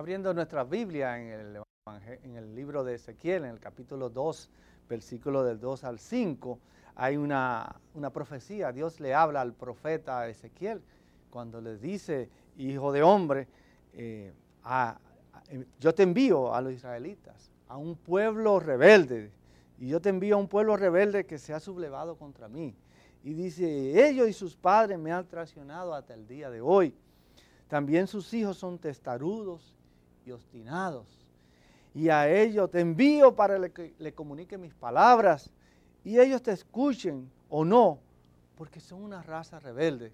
abriendo nuestra Biblia en el libro de Ezequiel, en el capítulo 2, versículo del 2 al 5, hay una profecía. Dios le habla al profeta Ezequiel cuando le dice, hijo de hombre, yo te envío a los israelitas, a un pueblo rebelde, y yo te envío a un pueblo rebelde que se ha sublevado contra mí. Y dice, ellos y sus padres me han traicionado hasta el día de hoy. También sus hijos son testarudos y obstinados. Y a ellos te envío para que le comunique mis palabras y ellos te escuchen o no, porque son una raza rebelde.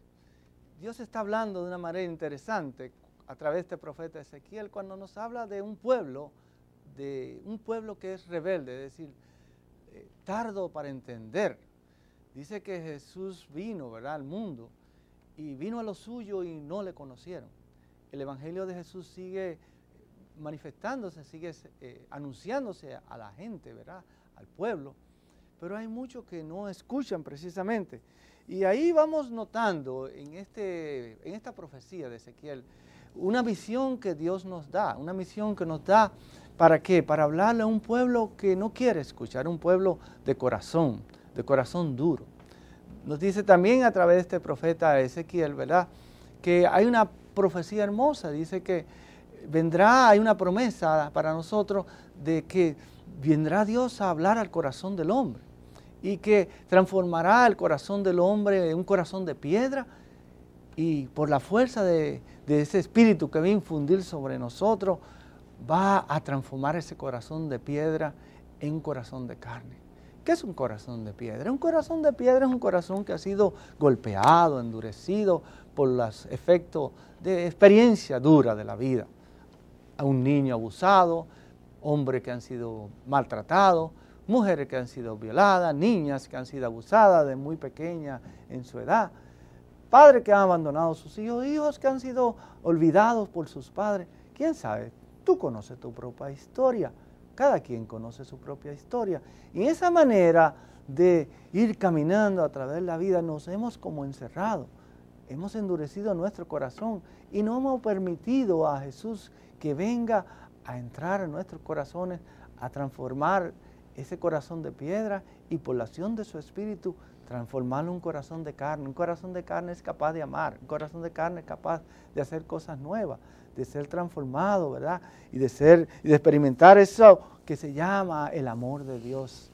Dios está hablando de una manera interesante a través de este profeta Ezequiel cuando nos habla de un pueblo que es rebelde, es decir, tardo para entender. Dice que Jesús vino, ¿verdad?, al mundo y vino a lo suyo y no le conocieron. El evangelio de Jesús sigue manifestándose, sigue anunciándose a la gente, ¿verdad?, al pueblo, pero hay muchos que no escuchan precisamente. Y ahí vamos notando en esta profecía de Ezequiel una visión que Dios nos da, una misión que nos da, ¿para qué? Para hablarle a un pueblo que no quiere escuchar, un pueblo de corazón duro. Nos dice también a través de este profeta Ezequiel, ¿verdad?, que hay una profecía hermosa. Dice que hay una promesa para nosotros de que vendrá Dios a hablar al corazón del hombre y que transformará el corazón del hombre en un corazón de piedra, y por la fuerza de ese espíritu que va a infundir sobre nosotros, va a transformar ese corazón de piedra en un corazón de carne. ¿Qué es un corazón de piedra? Un corazón de piedra es un corazón que ha sido golpeado, endurecido por los efectos de experiencia dura de la vida. A un niño abusado, hombres que han sido maltratados, mujeres que han sido violadas, niñas que han sido abusadas de muy pequeñas en su edad, padres que han abandonado a sus hijos, hijos que han sido olvidados por sus padres. ¿Quién sabe? Tú conoces tu propia historia. Cada quien conoce su propia historia. Y en esa manera de ir caminando a través de la vida nos hemos como encerrado. Hemos endurecido nuestro corazón y no hemos permitido a Jesús que venga a entrar en nuestros corazones, a transformar ese corazón de piedra y por la acción de su Espíritu transformarlo en un corazón de carne. Un corazón de carne es capaz de amar, un corazón de carne es capaz de hacer cosas nuevas, de ser transformado, ¿verdad? Y de experimentar eso que se llama el amor de Dios.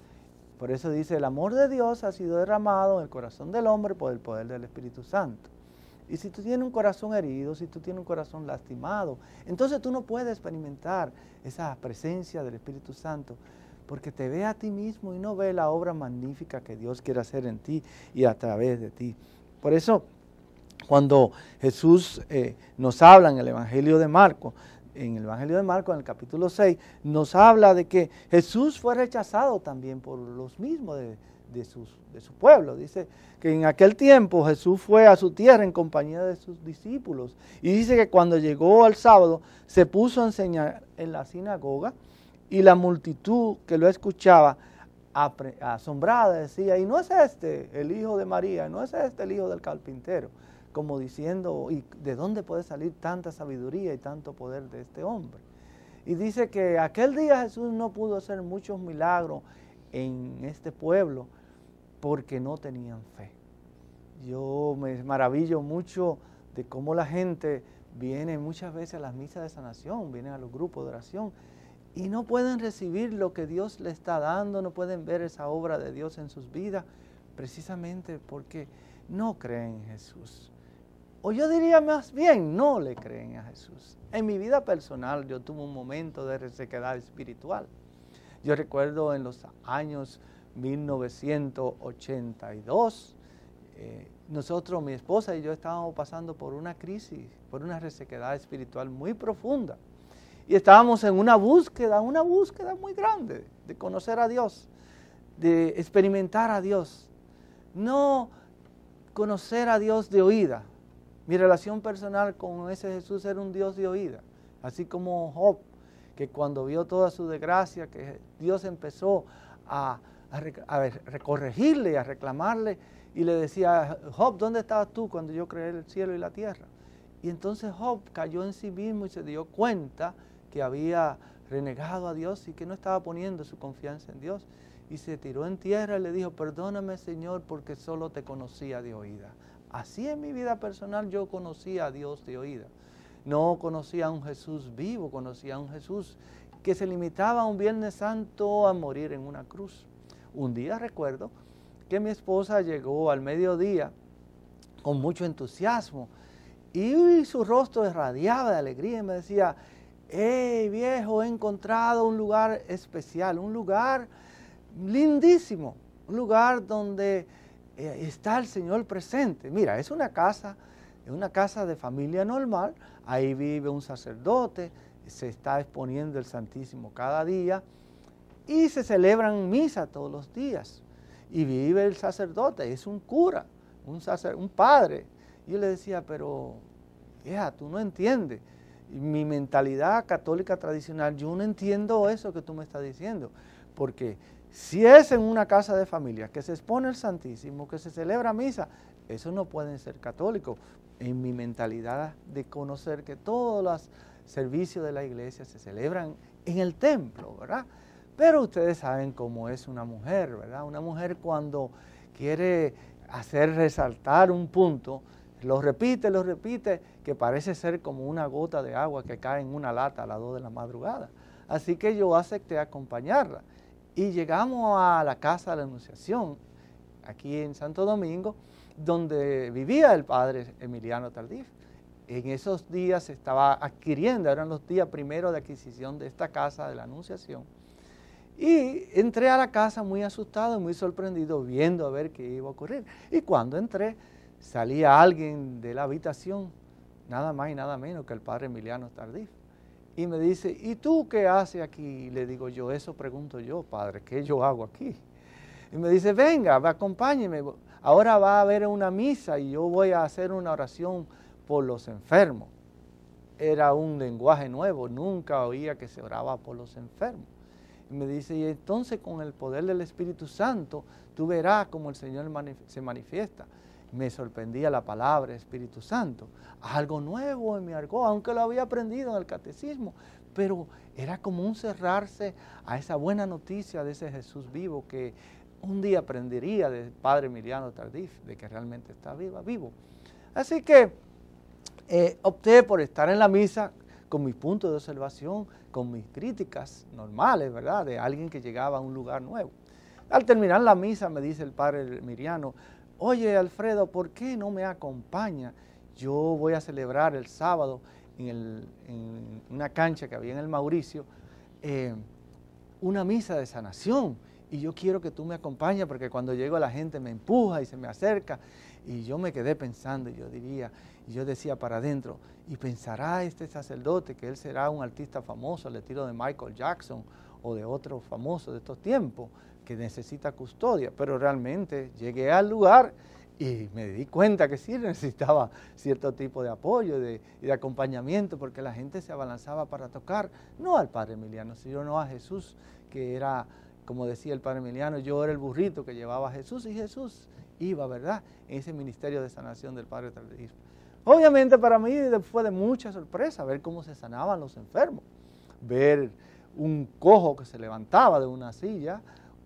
Por eso dice, el amor de Dios ha sido derramado en el corazón del hombre por el poder del Espíritu Santo. Y si tú tienes un corazón herido, si tú tienes un corazón lastimado, entonces tú no puedes experimentar esa presencia del Espíritu Santo, porque te ve a ti mismo y no ve la obra magnífica que Dios quiere hacer en ti y a través de ti. Por eso, cuando Jesús nos habla en el Evangelio de Marcos, en el capítulo 6, nos habla de que Jesús fue rechazado también por los mismos de su pueblo. Dice que en aquel tiempo Jesús fue a su tierra en compañía de sus discípulos. Y dice que cuando llegó al sábado, se puso a enseñar en la sinagoga, y la multitud que lo escuchaba, asombrada, decía, ¿y no es este el hijo de María? ¿No es este el hijo del carpintero? Como diciendo, ¿y de dónde puede salir tanta sabiduría y tanto poder de este hombre? Y dice que aquel día Jesús no pudo hacer muchos milagros en este pueblo porque no tenían fe. Yo me maravillo mucho de cómo la gente viene muchas veces a las misas de sanación, vienen a los grupos de oración y no pueden recibir lo que Dios le está dando, no pueden ver esa obra de Dios en sus vidas, precisamente porque no creen en Jesús. O yo diría más bien, no le creen a Jesús. En mi vida personal yo tuve un momento de resequedad espiritual. Yo recuerdo en los años 1982, nosotros, mi esposa y yo estábamos pasando por una crisis, por una resequedad espiritual muy profunda. Y estábamos en una búsqueda muy grande de conocer a Dios, de experimentar a Dios. No conocer a Dios de oída. Mi relación personal con ese Jesús era un Dios de oída. Así como Job, que cuando vio toda su desgracia, que Dios empezó a corregirle y a reclamarle, y le decía, Job, ¿dónde estabas tú cuando yo creé el cielo y la tierra? Y entonces Job cayó en sí mismo y se dio cuenta que había renegado a Dios y que no estaba poniendo su confianza en Dios. Y se tiró en tierra y le dijo, perdóname, Señor, porque solo te conocía de oída. Así en mi vida personal yo conocía a Dios de oída. No conocía a un Jesús vivo, conocía a un Jesús que se limitaba a un Viernes Santo a morir en una cruz. Un día recuerdo que mi esposa llegó al mediodía con mucho entusiasmo y su rostro irradiaba de alegría y me decía, hey viejo, he encontrado un lugar especial, un lugar lindísimo, un lugar donde está el Señor presente. Mira, es una casa de familia normal, ahí vive un sacerdote, se está exponiendo el Santísimo cada día y se celebran misa todos los días. Y vive el sacerdote, es un cura, un padre. Y yo le decía, pero hija, tú no entiendes. Mi mentalidad católica tradicional, yo no entiendo eso que tú me estás diciendo. Porque si es en una casa de familia que se expone el Santísimo, que se celebra misa, eso no pueden ser católicos. En mi mentalidad de conocer que todos los servicios de la iglesia se celebran en el templo, ¿verdad? Pero ustedes saben cómo es una mujer, ¿verdad? Una mujer cuando quiere hacer resaltar un punto, lo repite, que parece ser como una gota de agua que cae en una lata a las 2 de la madrugada. Así que yo acepté acompañarla. Y llegamos a la casa de la Anunciación, aquí en Santo Domingo, donde vivía el padre Emiliano Tardif. En esos días se estaba adquiriendo, eran los días primeros de adquisición de esta casa de la Anunciación. Y entré a la casa muy asustado y muy sorprendido, viendo a ver qué iba a ocurrir. Y cuando entré, salía alguien de la habitación, nada más y nada menos que el padre Emiliano Tardif. Y me dice, ¿y tú qué haces aquí? Y le digo yo, eso pregunto yo, padre, ¿qué yo hago aquí? Y me dice, venga, acompáñeme, ahora va a haber una misa y yo voy a hacer una oración por los enfermos. Era un lenguaje nuevo, nunca oía que se oraba por los enfermos. Y me dice, y entonces con el poder del Espíritu Santo, tú verás cómo el Señor se manifiesta. Me sorprendía la palabra Espíritu Santo, algo nuevo en mi argot, aunque lo había aprendido en el catecismo, pero era como un cerrarse a esa buena noticia de ese Jesús vivo que un día aprendería del padre Emiliano Tardif, de que realmente está vivo. Así que opté por estar en la misa con mis puntos de observación, con mis críticas normales, ¿verdad?, de alguien que llegaba a un lugar nuevo. Al terminar la misa me dice el padre Emiliano, oye Alfredo, ¿por qué no me acompaña? Yo voy a celebrar el sábado en una cancha que había en el Mauricio, una misa de sanación. Y yo quiero que tú me acompañes porque cuando llego la gente me empuja y se me acerca. Y yo me quedé pensando, yo decía para adentro, y pensará este sacerdote que él será un artista famoso al estilo de Michael Jackson o de otro famoso de estos tiempos que necesita custodia. Pero realmente llegué al lugar y me di cuenta que sí necesitaba cierto tipo de apoyo y de acompañamiento porque la gente se abalanzaba para tocar, no al padre Emiliano, sino a Jesús, que era, como decía el padre Emiliano, yo era el burrito que llevaba a Jesús y Jesús iba, ¿verdad?, en ese ministerio de sanación del padre Tardif. Obviamente para mí fue de mucha sorpresa ver cómo se sanaban los enfermos, ver un cojo que se levantaba de una silla,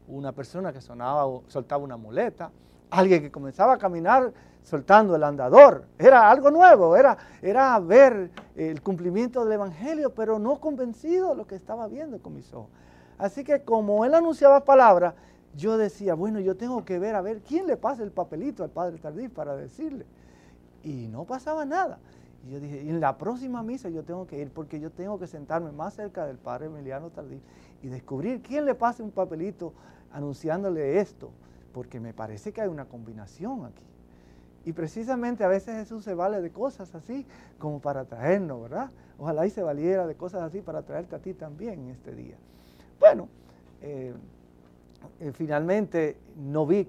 una persona que soltaba una muleta, alguien que comenzaba a caminar soltando el andador. Era algo nuevo, era ver el cumplimiento del evangelio, pero no convencido de lo que estaba viendo con mis ojos. Así que como él anunciaba palabras, yo decía, bueno, yo tengo que ver a ver quién le pasa el papelito al padre Tardif para decirle. Y no pasaba nada. Y yo dije, en la próxima misa yo tengo que ir porque yo tengo que sentarme más cerca del padre Emiliano Tardif y descubrir quién le pasa un papelito anunciándole esto, porque me parece que hay una combinación aquí. Y precisamente a veces Jesús se vale de cosas así como para traernos, ¿verdad? Ojalá y se valiera de cosas así para traerte a ti también en este día. Bueno, finalmente no vi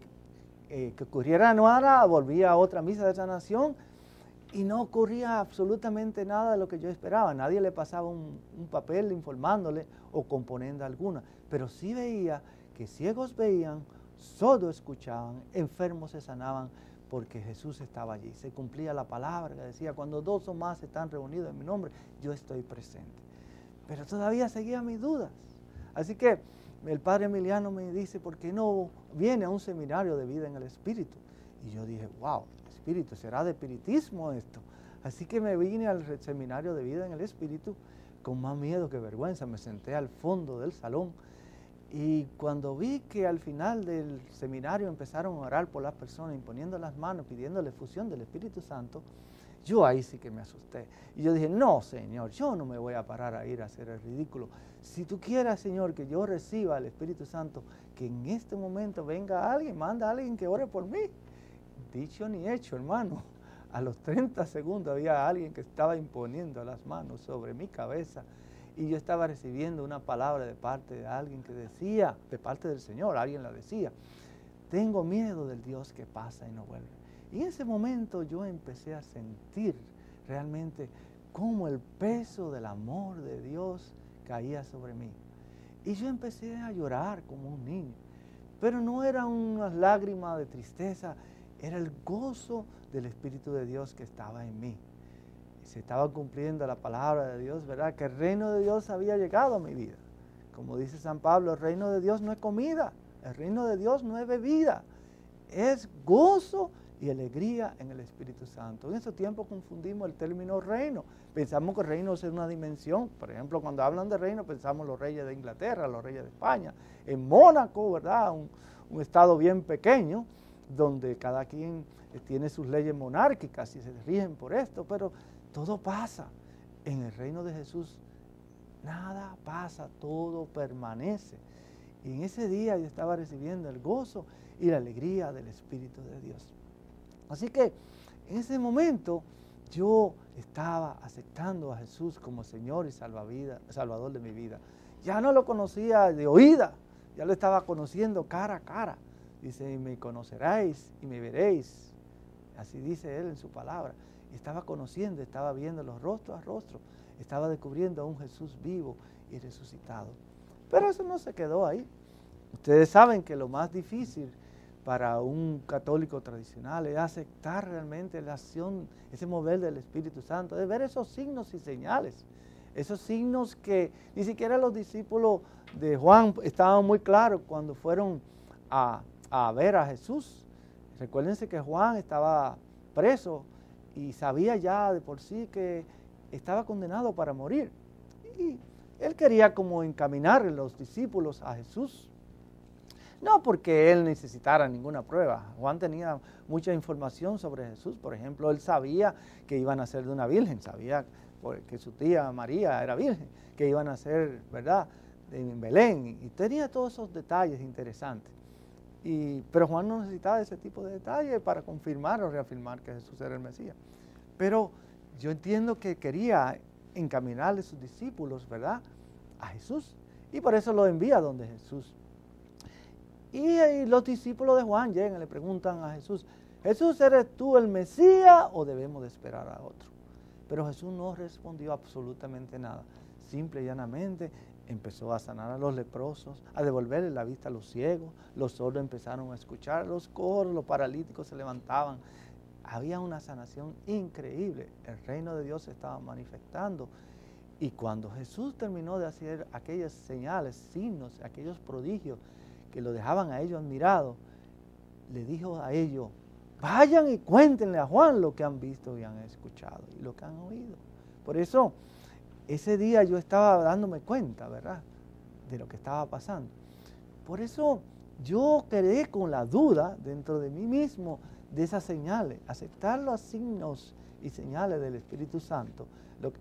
que ocurriera nada, volví a otra misa de sanación y no ocurría absolutamente nada de lo que yo esperaba. Nadie le pasaba un papel informándole o componenda alguna, pero sí veía que ciegos veían, sordos escuchaban, enfermos se sanaban porque Jesús estaba allí. Se cumplía la palabra que decía, cuando 2 o más están reunidos en mi nombre, yo estoy presente. pero todavía seguía mis dudas. Así que el padre Emiliano me dice, ¿por qué no viene a un seminario de vida en el Espíritu? Y yo dije, wow, Espíritu, ¿será de espiritismo esto? Así que me vine al seminario de vida en el Espíritu con más miedo que vergüenza. Me senté al fondo del salón y cuando vi que al final del seminario empezaron a orar por las personas, imponiendo las manos, pidiéndole fusión del Espíritu Santo, yo ahí sí que me asusté. Y yo dije, no, Señor, yo no me voy a parar a ir a hacer el ridículo. Si tú quieres, Señor, que yo reciba el Espíritu Santo, que en este momento venga alguien, manda a alguien que ore por mí. Dicho ni hecho, hermano. A los 30 segundos había alguien que estaba imponiendo las manos sobre mi cabeza y yo estaba recibiendo una palabra de parte de alguien que decía, de parte del Señor, alguien la decía, tengo miedo del Dios que pasa y no vuelve. Y en ese momento yo empecé a sentir realmente cómo el peso del amor de Dios caía sobre mí. Y yo empecé a llorar como un niño, pero no eran unas lágrimas de tristeza, era el gozo del Espíritu de Dios que estaba en mí. Se estaba cumpliendo la palabra de Dios, ¿verdad? Que el reino de Dios había llegado a mi vida. Como dice San Pablo, el reino de Dios no es comida, el reino de Dios no es bebida, es gozo y alegría en el Espíritu Santo. En esos tiempos confundimos el término reino. Pensamos que el reino es una dimensión. Por ejemplo, cuando hablan de reino, pensamos los reyes de Inglaterra, los reyes de España. En Mónaco, ¿verdad? Un estado bien pequeño, donde cada quien tiene sus leyes monárquicas y se rigen por esto, pero todo pasa. En el reino de Jesús nada pasa, todo permanece. Y en ese día yo estaba recibiendo el gozo y la alegría del Espíritu de Dios. Así que en ese momento yo estaba aceptando a Jesús como Señor y Salvador de mi vida. Ya no lo conocía de oída, ya lo estaba conociendo cara a cara. Dice, y me conoceréis y me veréis. Así dice Él en su palabra. Estaba conociendo, estaba viendo los rostro a rostro, estaba descubriendo a un Jesús vivo y resucitado. Pero eso no se quedó ahí. Ustedes saben que lo más difícil para un católico tradicional es aceptar realmente la acción, ese mover del Espíritu Santo, es ver esos signos y señales, esos signos que ni siquiera los discípulos de Juan estaban muy claros cuando fueron a ver a Jesús. Recuérdense que Juan estaba preso y sabía ya de por sí que estaba condenado para morir. Y él quería como encaminar a los discípulos a Jesús. No porque él necesitara ninguna prueba. Juan tenía mucha información sobre Jesús. Por ejemplo, él sabía que iban a nacer de una virgen, sabía que su tía María era virgen, que iban a nacer, ¿verdad?, en Belén. Y tenía todos esos detalles interesantes. Pero Juan no necesitaba ese tipo de detalles para confirmar o reafirmar que Jesús era el Mesías. Pero yo entiendo que quería encaminarle a sus discípulos, ¿verdad?, a Jesús. Y por eso lo envía donde Jesús. Y los discípulos de Juan llegan y le preguntan a Jesús, Jesús, ¿eres tú el Mesías o debemos de esperar a otro? Pero Jesús no respondió absolutamente nada. Simple y llanamente empezó a sanar a los leprosos, a devolverle la vista a los ciegos, los sordos empezaron a escuchar, los cojos, los paralíticos se levantaban. Había una sanación increíble, el reino de Dios se estaba manifestando. Y cuando Jesús terminó de hacer aquellas señales, signos, aquellos prodigios que lo dejaban a ellos admirados, le dijo a ellos, vayan y cuéntenle a Juan lo que han visto y han escuchado y lo que han oído. Por eso, ese día yo estaba dándome cuenta, ¿verdad?, de lo que estaba pasando. Por eso yo quedé con la duda dentro de mí mismo de esas señales, aceptar los signos y señales del Espíritu Santo,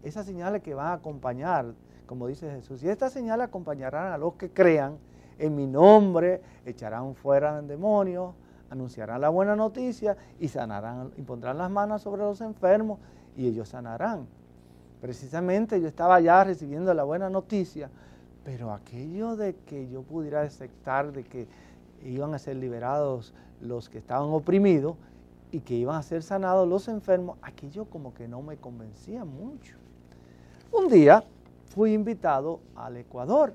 esas señales que van a acompañar, como dice Jesús, y estas señales acompañarán a los que crean en mi nombre, echarán fuera demonios, anunciarán la buena noticia y sanarán, y pondrán las manos sobre los enfermos y ellos sanarán. Precisamente yo estaba ya recibiendo la buena noticia, pero aquello de que yo pudiera aceptar de que iban a ser liberados los que estaban oprimidos y que iban a ser sanados los enfermos, aquello como que no me convencía mucho. Un día fui invitado al Ecuador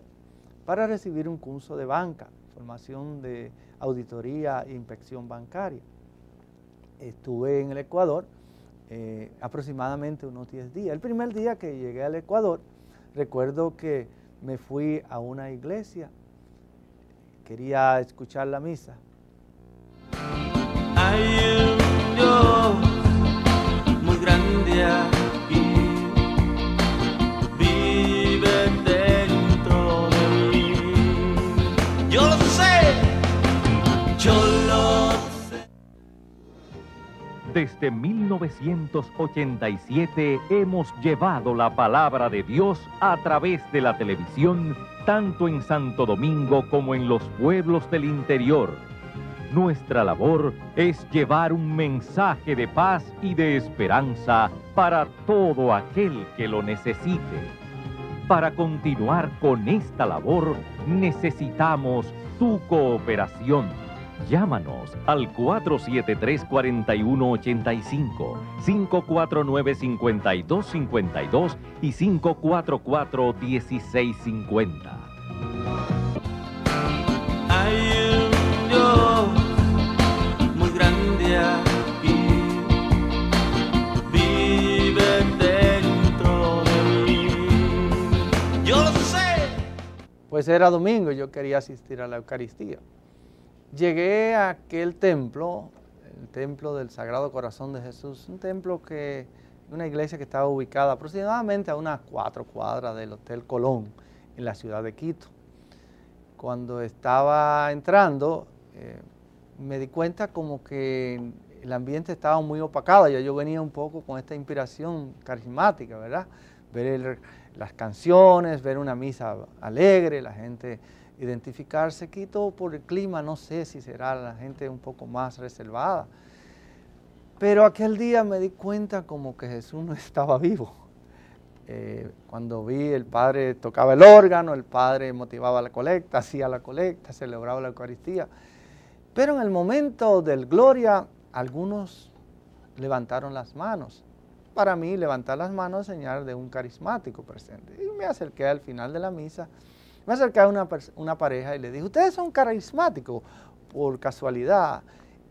para recibir un curso de banca, formación de auditoría e inspección bancaria. Estuve en el Ecuador aproximadamente unos 10 días. El primer día que llegué al Ecuador, recuerdo que me fui a una iglesia, quería escuchar la misa. Hay un Dios muy grande aquí, vive dentro de mí. Yo lo sé, yo lo sé. Desde 1987 hemos llevado la palabra de Dios a través de la televisión, tanto en Santo Domingo como en los pueblos del interior. Nuestra labor es llevar un mensaje de paz y de esperanza para todo aquel que lo necesite. Para continuar con esta labor, necesitamos tu cooperación. Llámanos al 473-4185, 549-5252 y 544-1650. Hay un Dios muy grande aquí, vive dentro de mí. Yo lo sé. Pues era domingo, yo quería asistir a la Eucaristía. Llegué a aquel templo, el templo del Sagrado Corazón de Jesús, una iglesia que estaba ubicada aproximadamente a unas 4 cuadras del Hotel Colón, en la ciudad de Quito. Cuando estaba entrando, me di cuenta como que el ambiente estaba muy opacado. Yo venía un poco con esta inspiración carismática, ¿verdad? Ver las canciones, ver una misa alegre, la gente identificarse. Quito por el clima, no sé si será la gente un poco más reservada. Pero aquel día me di cuenta como que Jesús no estaba vivo. Cuando vi el padre tocaba el órgano, el padre motivaba la colecta, hacía la colecta, celebraba la Eucaristía. Pero en el momento del gloria, algunos levantaron las manos. Para mí, levantar las manos es señal de un carismático presente. Y me acerqué al final de la misa, me acerqué a una pareja y le dije, ¿ustedes son carismáticos por casualidad?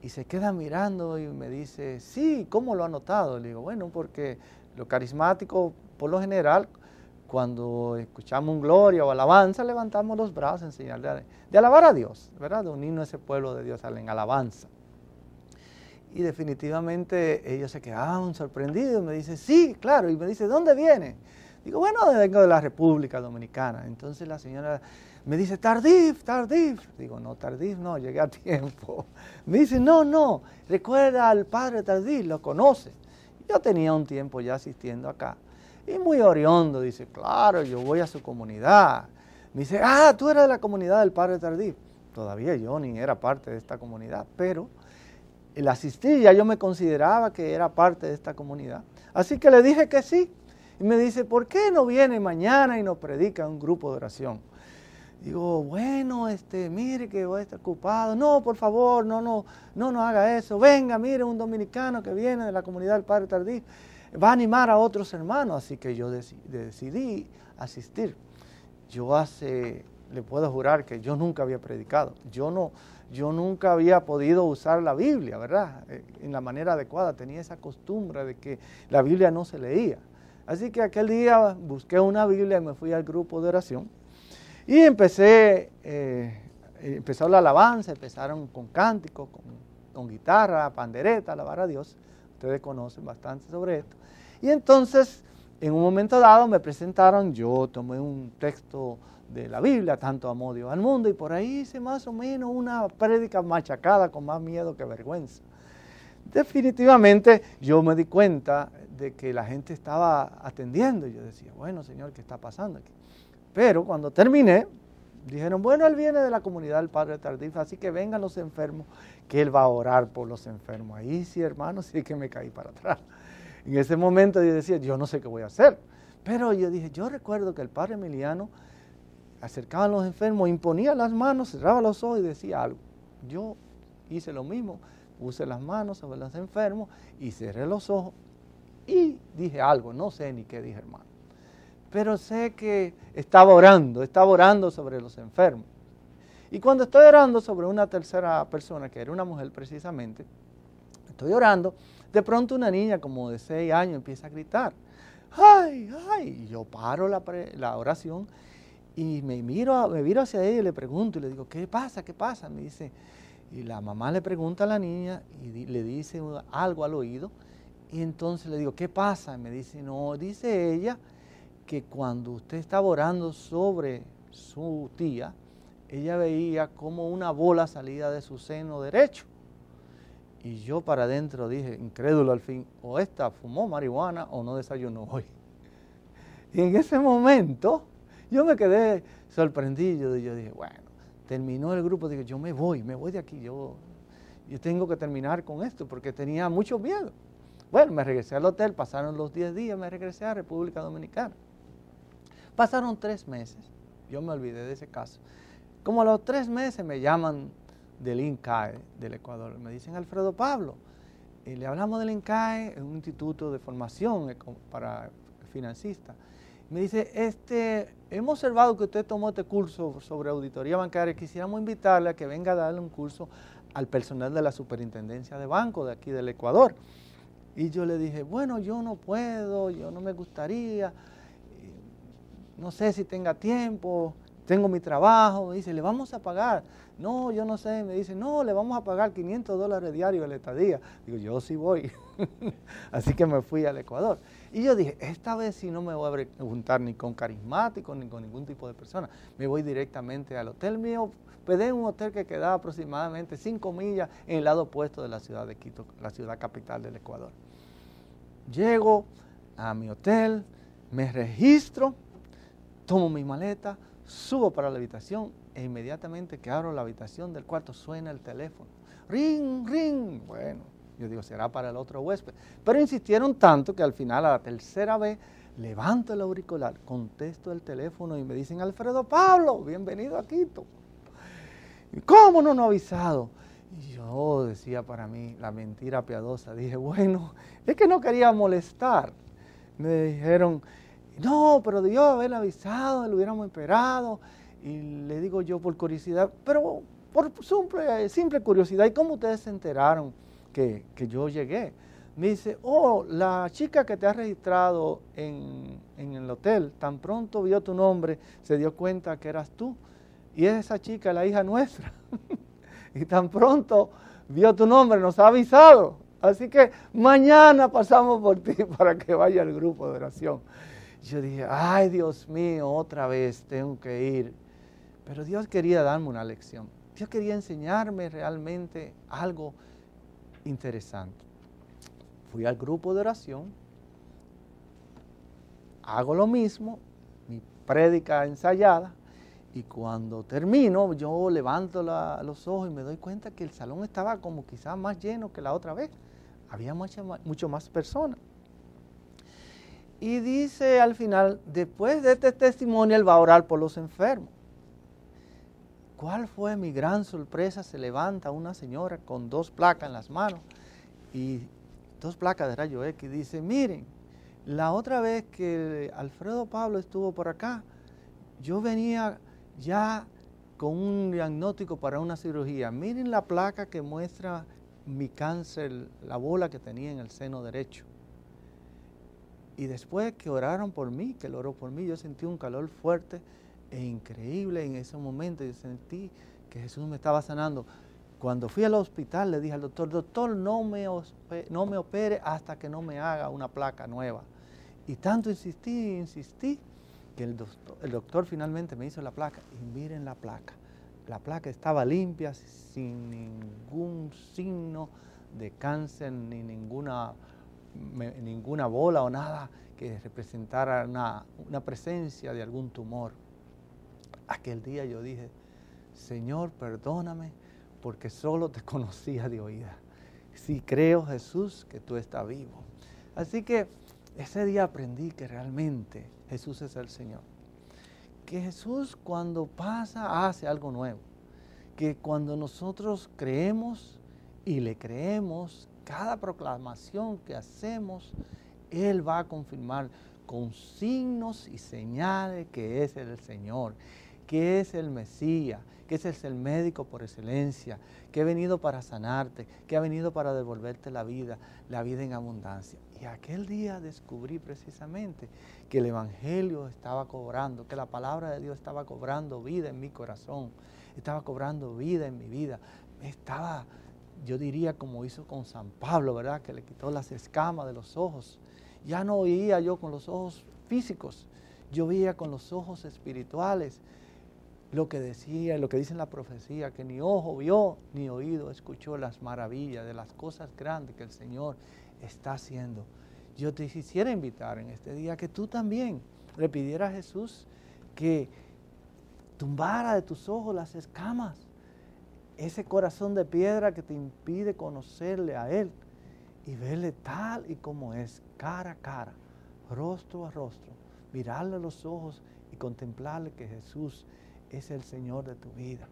Y se queda mirando y me dice, sí, ¿cómo lo ha notado? Le digo, bueno, porque lo carismático, por lo general, cuando escuchamos un gloria o alabanza, levantamos los brazos en señal de alabar a Dios, ¿verdad? De unirnos a ese pueblo de Dios en alabanza. Y definitivamente ellos se quedaban sorprendidos y me dice, sí, claro, y me dice, ¿dónde viene? Digo, bueno, vengo de la República Dominicana. Entonces la señora me dice, Tardif, Tardif. Digo, no, Tardif no, llegué a tiempo. Me dice, no, recuerda al padre Tardif, lo conoce. Yo tenía un tiempo ya asistiendo acá. Y muy oriundo, dice, claro, yo voy a su comunidad. Me dice, tú eres de la comunidad del padre Tardif. Todavía yo ni era parte de esta comunidad, pero el asistir ya yo me consideraba que era parte de esta comunidad. Así que le dije que sí. Y me dice, ¿por qué no viene mañana y nos predica un grupo de oración? Digo, bueno, mire que voy a estar ocupado. No, por favor, no haga eso. Venga, mire, un dominicano que viene de la comunidad del padre Tardif va a animar a otros hermanos. Así que yo decidí asistir. Le puedo jurar que yo nunca había predicado. Yo nunca había podido usar la Biblia, ¿verdad? En la manera adecuada. Tenía esa costumbre de que la Biblia no se leía. Así que aquel día busqué una Biblia y me fui al grupo de oración. Y empezó la alabanza, empezaron con cánticos, con guitarra, pandereta, alabar a Dios. Ustedes conocen bastante sobre esto. Y entonces, en un momento dado me presentaron, yo tomé un texto de la Biblia, tanto amó Dios al mundo, y por ahí hice más o menos una prédica machacada con más miedo que vergüenza. Definitivamente yo me di cuenta de que la gente estaba atendiendo, y yo decía, bueno, Señor, ¿qué está pasando aquí? Pero cuando terminé, dijeron, bueno, él viene de la comunidad del padre Tardif, así que vengan los enfermos, que él va a orar por los enfermos. Ahí sí, hermano, sí que me caí para atrás. En ese momento yo decía, yo no sé qué voy a hacer. Pero yo dije, yo recuerdo que el padre Emiliano acercaba a los enfermos, imponía las manos, cerraba los ojos y decía algo. Yo hice lo mismo, puse las manos sobre los enfermos y cerré los ojos y dije algo, no sé ni qué dije, hermano. Pero sé que estaba orando sobre los enfermos. Y cuando estoy orando sobre una tercera persona, que era una mujer precisamente, estoy orando, de pronto una niña como de 6 años empieza a gritar, ¡ay, ay! Y yo paro la oración y me miro hacia ella y le pregunto y le digo, ¿qué pasa? ¿Qué pasa? Me dice, y la mamá le pregunta a la niña y le dice algo al oído. Y entonces le digo, ¿qué pasa? Y me dice, no, dice ella que cuando usted estaba orando sobre su tía, ella veía como una bola salía de su seno derecho. Y yo para adentro dije, incrédulo al fin, o esta fumó marihuana o no desayunó hoy. Y en ese momento yo me quedé sorprendido y yo dije, bueno, terminó el grupo, digo, yo me voy de aquí, yo tengo que terminar con esto porque tenía mucho miedo. Bueno, me regresé al hotel, pasaron los 10 días, me regresé a República Dominicana. Pasaron 3 meses, yo me olvidé de ese caso. Como a los 3 meses me llaman del INCAE del Ecuador, me dicen, Alfredo Pablo, y le hablamos del INCAE, es un instituto de formación para financistas. Me dice, hemos observado que usted tomó este curso sobre auditoría bancaria, quisiéramos invitarle a que venga a darle un curso al personal de la superintendencia de banco de aquí del Ecuador. Y yo le dije, bueno, yo no puedo, yo no me gustaría, no sé si tenga tiempo, tengo mi trabajo. Me dice, ¿le vamos a pagar? No, yo no sé. Me dice, no, le vamos a pagar $500 diarios a la estadía. Digo, yo sí voy. Así que me fui al Ecuador. Y yo dije, esta vez sí no me voy a juntar ni con carismáticos ni con ningún tipo de persona. Me voy directamente al hotel mío. Pedí un hotel que quedaba aproximadamente 5 millas en el lado opuesto de la ciudad de Quito, la ciudad capital del Ecuador. Llego a mi hotel, me registro, tomo mi maleta, subo para la habitación e inmediatamente que abro la habitación del cuarto suena el teléfono. Ring, ring. Bueno, yo digo, será para el otro huésped. Pero insistieron tanto que al final, a la tercera vez, levanto el auricular, contesto el teléfono y me dicen, Alfredo Pablo, bienvenido a Quito. ¿Cómo no nos ha avisado? Y yo decía para mí la mentira piadosa, dije, bueno, es que no quería molestar. Me dijeron, no, pero debió haber avisado, lo hubiéramos esperado. Y le digo yo por curiosidad, pero por simple curiosidad, ¿y cómo ustedes se enteraron que yo llegué? Me dice, oh, la chica que te ha registrado en el hotel, tan pronto vio tu nombre, se dio cuenta que eras tú. Y esa chica es la hija nuestra. Y tan pronto vio tu nombre, nos ha avisado. Así que mañana pasamos por ti para que vaya al grupo de oración. Yo dije, ay Dios mío, otra vez tengo que ir. Pero Dios quería darme una lección. Dios quería enseñarme realmente algo interesante. Fui al grupo de oración, hago lo mismo, mi prédica ensayada, y cuando termino yo levanto los ojos y me doy cuenta que el salón estaba como quizás más lleno que la otra vez. Había mucho más personas. Y dice al final, después de este testimonio, él va a orar por los enfermos. ¿Cuál fue mi gran sorpresa? Se levanta una señora con 2 placas en las manos y 2 placas de rayo X. Dice, miren, la otra vez que Alfredo Pablo estuvo por acá, yo venía ya con un diagnóstico para una cirugía. Miren la placa que muestra mi cáncer, la bola que tenía en el seno derecho. Y después que oraron por mí, que él oró por mí, yo sentí un calor fuerte e increíble en ese momento. Yo sentí que Jesús me estaba sanando. Cuando fui al hospital le dije al doctor, doctor, no me opere hasta que no me haga una placa nueva. Y tanto insistí, que el doctor finalmente me hizo la placa. Y miren la placa. La placa estaba limpia, sin ningún signo de cáncer, ni ninguna bola o nada que representara una presencia de algún tumor. Aquel día yo dije, Señor, perdóname, porque solo te conocía de oída. Sí creo, Jesús, que tú estás vivo. Así que ese día aprendí que realmente Jesús es el Señor. Que Jesús cuando pasa hace algo nuevo. Que cuando nosotros creemos y le creemos, cada proclamación que hacemos, Él va a confirmar con signos y señales que es el Señor. que es el Mesías, que ese es el médico por excelencia, que ha venido para sanarte, que ha venido para devolverte la vida en abundancia. Y aquel día descubrí precisamente que el Evangelio estaba cobrando, que la palabra de Dios estaba cobrando vida en mi corazón, estaba cobrando vida en mi vida. Estaba, yo diría como hizo con San Pablo, ¿verdad? Que le quitó las escamas de los ojos. Ya no oía yo con los ojos físicos, yo veía con los ojos espirituales lo que decía, lo que dice en la profecía, que ni ojo vio, ni oído escuchó las maravillas de las cosas grandes que el Señor está haciendo. Yo te quisiera invitar en este día que tú también le pidieras a Jesús que tumbara de tus ojos las escamas, ese corazón de piedra que te impide conocerle a Él y verle tal y como es, cara a cara, rostro a rostro, mirarle a los ojos y contemplarle que Jesús es el Señor de tu vida.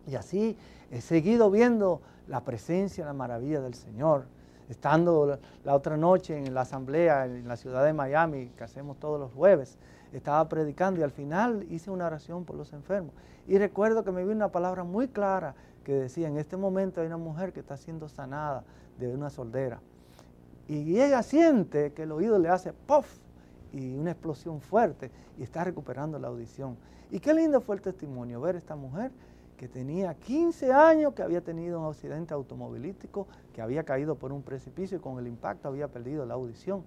Y así he seguido viendo la presencia, la maravilla del Señor. Estando la otra noche en la asamblea en la ciudad de Miami, que hacemos todos los jueves, estaba predicando y al final hice una oración por los enfermos. Y recuerdo que me vi una palabra muy clara que decía, en este momento hay una mujer que está siendo sanada de una sordera. Y ella siente que el oído le hace ¡puff! Y una explosión fuerte y está recuperando la audición. Y qué lindo fue el testimonio, ver a esta mujer que tenía 15 años, que había tenido un accidente automovilístico, que había caído por un precipicio y con el impacto había perdido la audición.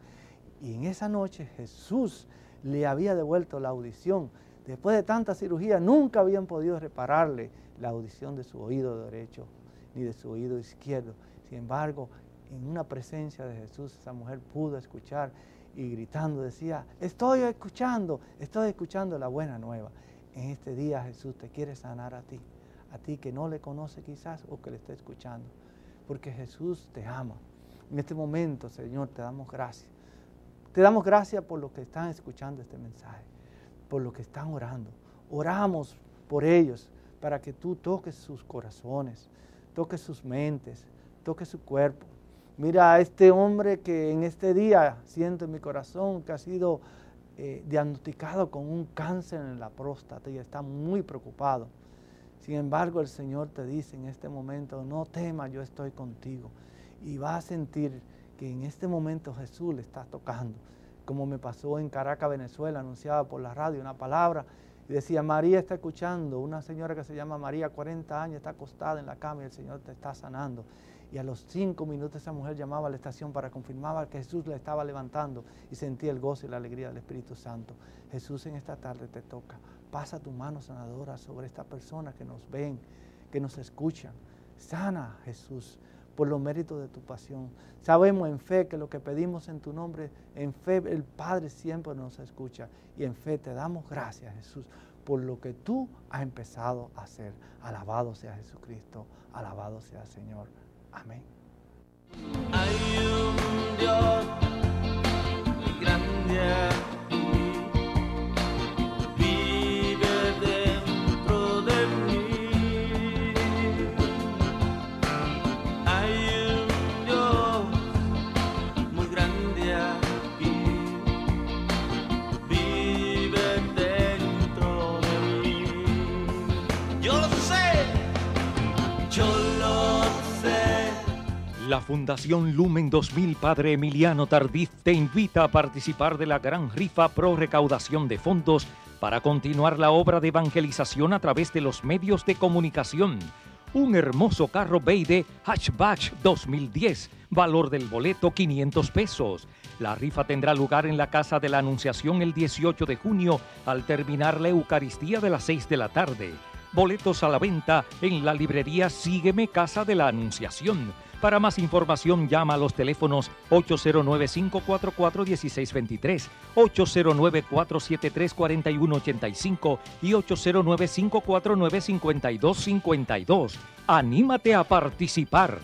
Y en esa noche Jesús le había devuelto la audición. Después de tanta cirugía nunca habían podido repararle la audición de su oído derecho ni de su oído izquierdo. Sin embargo, en una presencia de Jesús, esa mujer pudo escuchar y gritando decía, estoy escuchando la buena nueva. En este día Jesús te quiere sanar a ti que no le conoce quizás o que le esté escuchando, porque Jesús te ama. En este momento, Señor, te damos gracias. Te damos gracias por los que están escuchando este mensaje, por los que están orando. Oramos por ellos para que tú toques sus corazones, toques sus mentes, toques su cuerpo. Mira a este hombre que en este día siento en mi corazón que ha sido diagnosticado con un cáncer en la próstata y está muy preocupado. Sin embargo, el Señor te dice en este momento, no temas, yo estoy contigo. Y vas a sentir que en este momento Jesús le está tocando. Como me pasó en Caracas, Venezuela, anunciaba por la radio una palabra y decía, María está escuchando, una señora que se llama María, 40 años, está acostada en la cama y el Señor te está sanando. Y a los 5 minutos esa mujer llamaba a la estación para confirmar que Jesús la estaba levantando y sentía el gozo y la alegría del Espíritu Santo. Jesús en esta tarde te toca. Pasa tu mano sanadora sobre estas personas que nos ven, que nos escuchan. Sana, Jesús, por los méritos de tu pasión. Sabemos en fe que lo que pedimos en tu nombre, en fe el Padre siempre nos escucha. Y en fe te damos gracias, Jesús, por lo que tú has empezado a hacer. Alabado sea Jesucristo, alabado sea el Señor. Amén. Hay un Dios muy grande aquí, vive dentro de mí. Hay un Dios muy grande aquí, vive dentro de mí. Yo lo sé, yo lo sé. La Fundación Lumen 2000 Padre Emiliano Tardif te invita a participar de la gran rifa pro recaudación de fondos para continuar la obra de evangelización a través de los medios de comunicación. Un hermoso carro Beide Hatchback 2010, valor del boleto 500 pesos. La rifa tendrá lugar en la Casa de la Anunciación el 18 de junio al terminar la Eucaristía de las 6 de la tarde. Boletos a la venta en la librería Sígueme Casa de la Anunciación. Para más información llama a los teléfonos 809-544-1623, 809-473-4185 y 809-549-5252. ¡Anímate a participar!